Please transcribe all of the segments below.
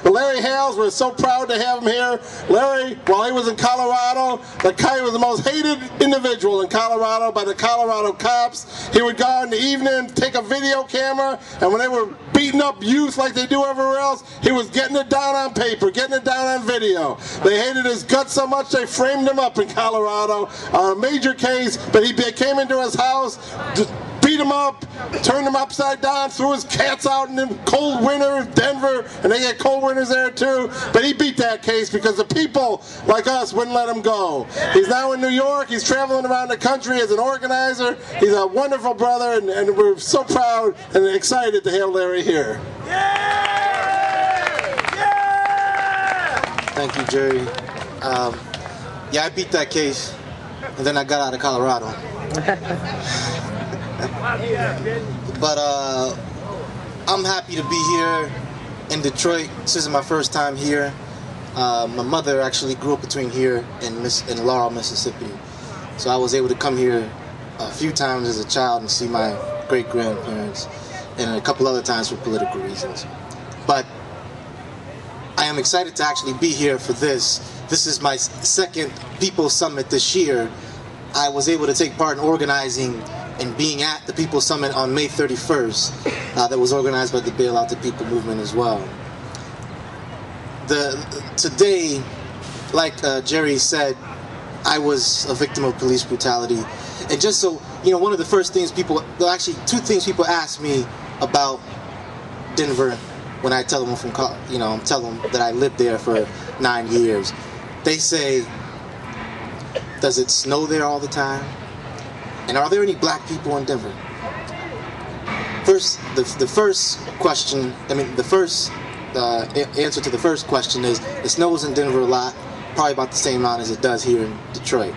But Larry Hales, we're so proud to have him here. Larry, while he was in Colorado, the guy was the most hated individual in Colorado by the Colorado cops. He would go out in the evening, take a video camera, and when they were beating up youth like they do everywhere else, he was getting it down on paper, getting it down on video. They hated his guts so much they framed him up in Colorado. A major case, but he came into his house, beat him up, turned him upside down, threw his cats out in the cold winter in Denver, and they get cold winters there too. But he beat that case because the people like us wouldn't let him go. He's now in New York. He's traveling around the country as an organizer. He's a wonderful brother, and we're so proud and excited to have Larry here. Thank you, Jerry. Yeah, I beat that case, and then I got out of Colorado. But I'm happy to be here in Detroit. This is my first time here. My mother actually grew up between here and Laurel, Mississippi. So I was able to come here a few times as a child and see my great-grandparents, and a couple other times for political reasons. But I am excited to actually be here for this. This is my second People's Summit this year. I was able to take part in organizing and being at the People's Summit on May 31st that was organized by the Bail Out the People movement as well. Today, like Jerry said, I was a victim of police brutality. And just so, you know, one of the first things actually two things people ask me about Denver when I tell them I'm from, tell them that I lived there for 9 years. They say, does it snow there all the time? And are there any black people in Denver? First, the first question, answer to the first question is, it snows in Denver a lot, probably about the same amount as it does here in Detroit.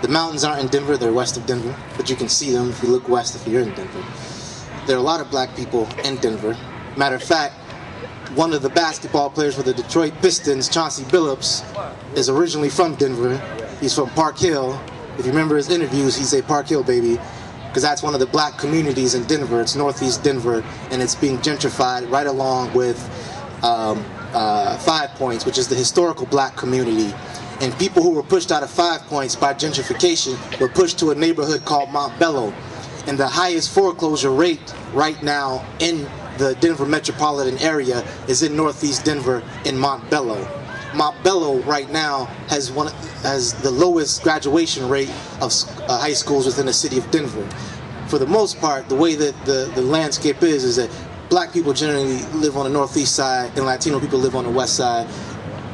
The mountains aren't in Denver, they're west of Denver, but you can see them if you look west if you're in Denver. There are a lot of black people in Denver. Matter of fact, one of the basketball players for the Detroit Pistons, Chauncey Billups, is originally from Denver. He's from Park Hill. If you remember his interviews, he'd say Park Hill, baby, because that's one of the black communities in Denver. It's northeast Denver, and it's being gentrified right along with 5 Points, which is the historical black community. And people who were pushed out of 5 Points by gentrification were pushed to a neighborhood called Montbello. And the highest foreclosure rate right now in the Denver metropolitan area is in northeast Denver in Montbello. Montbello right now has the lowest graduation rate of high schools within the city of Denver. For the most part, the way that the landscape is that black people generally live on the northeast side and Latino people live on the west side.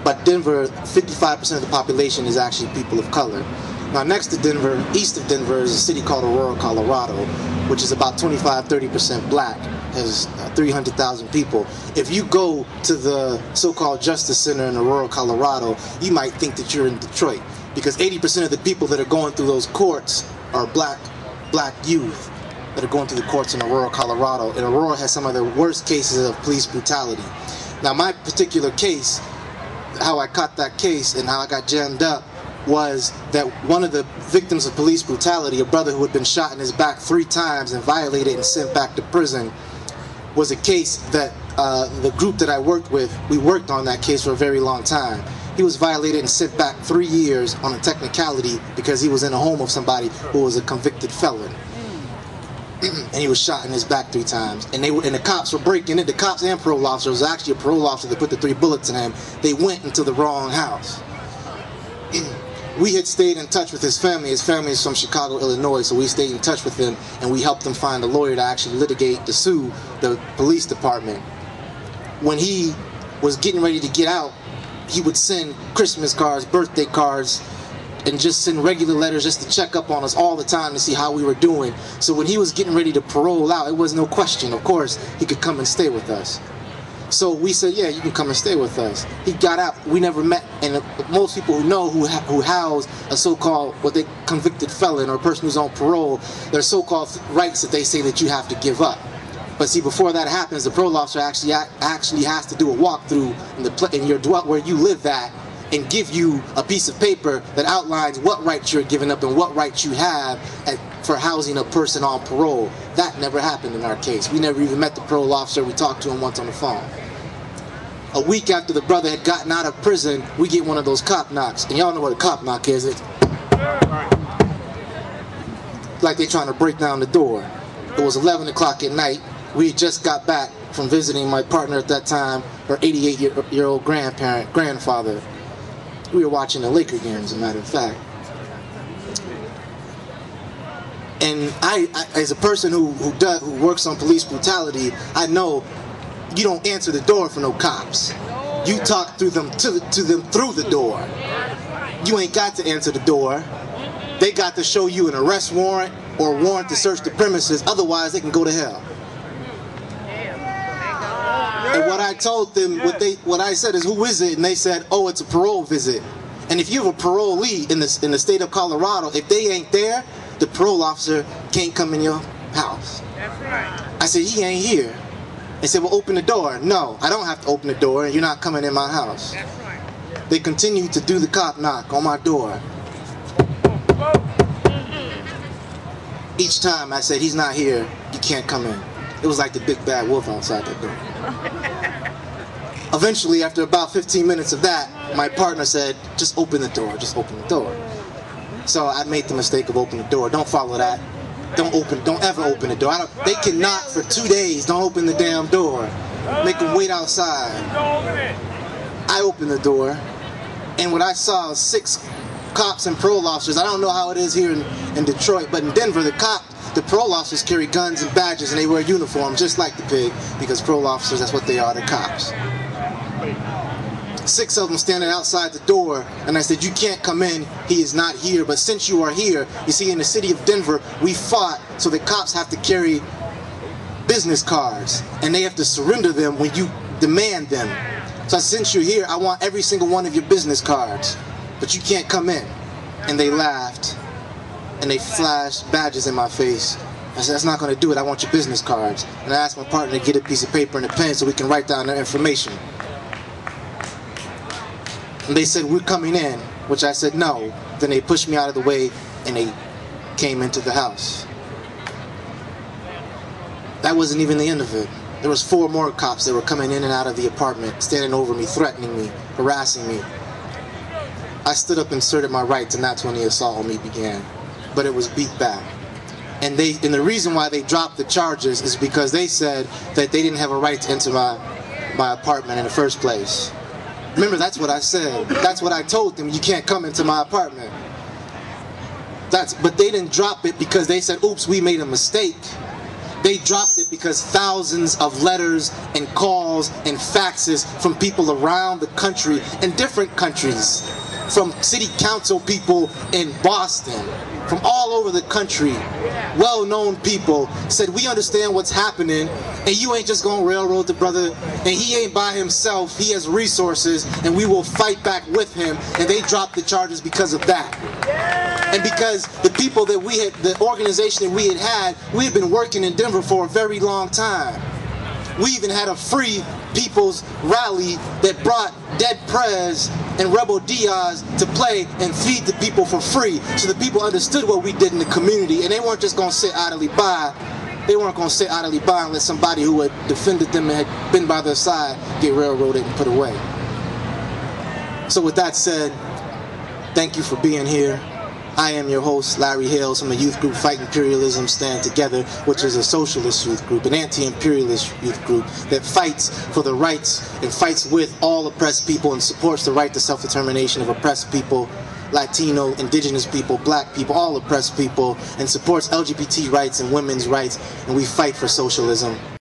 But Denver, 55% of the population is actually people of color. Now next to Denver, east of Denver, is a city called Aurora, Colorado, which is about 25–30% black, has 300,000 people. If you go to the so-called Justice Center in Aurora, Colorado, you might think that you're in Detroit, because 80% of the people that are going through those courts are black youth that are going through the courts in Aurora, Colorado. And Aurora has some of the worst cases of police brutality. Now my particular case, how I caught that case and how I got jammed up, was that one of the victims of police brutality, a brother who had been shot in his back 3 times and violated and sent back to prison, was a case that the group that I worked with, we worked on that case for a very long time. He was violated and sent back 3 years on a technicality because he was in a home of somebody who was a convicted felon. And he was shot in his back 3 times. And the cops were breaking it. The cops and parole officers, actually a parole officer that put the 3 bullets in him, they went into the wrong house. We had stayed in touch with his family. His family is from Chicago, Illinois, so we stayed in touch with him, and we helped him find a lawyer to actually litigate, to sue the police department. When he was getting ready to get out, he would send Christmas cards, birthday cards, and just send regular letters just to check up on us all the time to see how we were doing. So when he was getting ready to parole out, it was no question, of course, he could come and stay with us. So we said, yeah, you can come and stay with us. He got out. We never met. And most people who know who house a so-called convicted felon or a person who's on parole, there's so-called rights that they say that you have to give up. But see, before that happens, the parole officer actually has to do a walkthrough in your where you live at, and give you a piece of paper that outlines what rights you're giving up and what rights you have for housing a person on parole. That never happened in our case. We never even met the parole officer. We talked to him once on the phone. A week after the brother had gotten out of prison, we get one of those cop knocks. And y'all know what a cop knock is. It's like they trying to break down the door. It was 11 o'clock at night. We had just got back from visiting my partner at that time, her 88-year-old grandfather. We were watching the Laker game, as a matter of fact. And I as a person who works on police brutality, I know you don't answer the door for no cops. You talk through them to them through the door. You ain't got to answer the door. They got to show you an arrest warrant or a warrant to search the premises. Otherwise, they can go to hell. And what I told them, what I said is, who is it? And they said, oh, it's a parole visit. And if you have a parolee in the state of Colorado, if they ain't there, the parole officer can't come in your house. That's right. I said, he ain't here. They said, well, open the door. No, I don't have to open the door. You're not coming in my house. That's right. They continued to do the cop knock on my door. Each time I said, he's not here, you can't come in. It was like the big bad wolf outside the door. Eventually, after about 15 minutes of that, my partner said, just open the door, just open the door. So I made the mistake of opening the door. Don't follow that. Don't ever open the door. They can knock for 2 days. Don't open the damn door. Make them wait outside. I opened the door, and what I saw was 6 cops and parole officers. I don't know how it is here in Detroit, but in Denver, the parole officers carry guns and badges, and they wear uniforms just like the pig, because parole officers, that's what they are, they're cops. 6 of them standing outside the door, and I said, you can't come in, he is not here. But since you are here, you see, in the city of Denver, we fought, so the cops have to carry business cards, and they have to surrender them when you demand them. So since you're here, I want every single one of your business cards, but you can't come in. And they laughed, and they flashed badges in my face. I said, that's not going to do it, I want your business cards. And I asked my partner to get a piece of paper and a pen so we can write down their information. And they said, we're coming in, which I said no. Then they pushed me out of the way, and they came into the house. That wasn't even the end of it. There was 4 more cops that were coming in and out of the apartment, standing over me, threatening me, harassing me. I stood up and asserted my rights, and that's when the assault on me began. But it was beat back. And the reason why they dropped the charges is because they said that they didn't have a right to enter my apartment in the first place. Remember, that's what I said. That's what I told them. You can't come into my apartment. But they didn't drop it because they said, oops, we made a mistake. They dropped it because thousands of letters and calls and faxes from people around the country and different countries, from city council people in Boston, from all over the country, well-known people, said, we understand what's happening, and you ain't just gonna railroad the brother, and he ain't by himself, he has resources, and we will fight back with him. And they dropped the charges because of that. And because the people that we had, the organization that we had been working in Denver for a very long time. We even had a free people's rally that brought Dead Prez and Rebel Diaz to play and feed the people for free. So the people understood what we did in the community, and they weren't just going to sit idly by. They weren't going to sit idly by and let somebody who had defended them and had been by their side get railroaded and put away. So with that said, thank you for being here. I am your host, Larry Hales, from the youth group Fight Imperialism Stand Together, which is a socialist youth group, an anti-imperialist youth group that fights for the rights and fights with all oppressed people and supports the right to self-determination of oppressed people, Latino, indigenous people, black people, all oppressed people, and supports LGBT rights and women's rights, and we fight for socialism.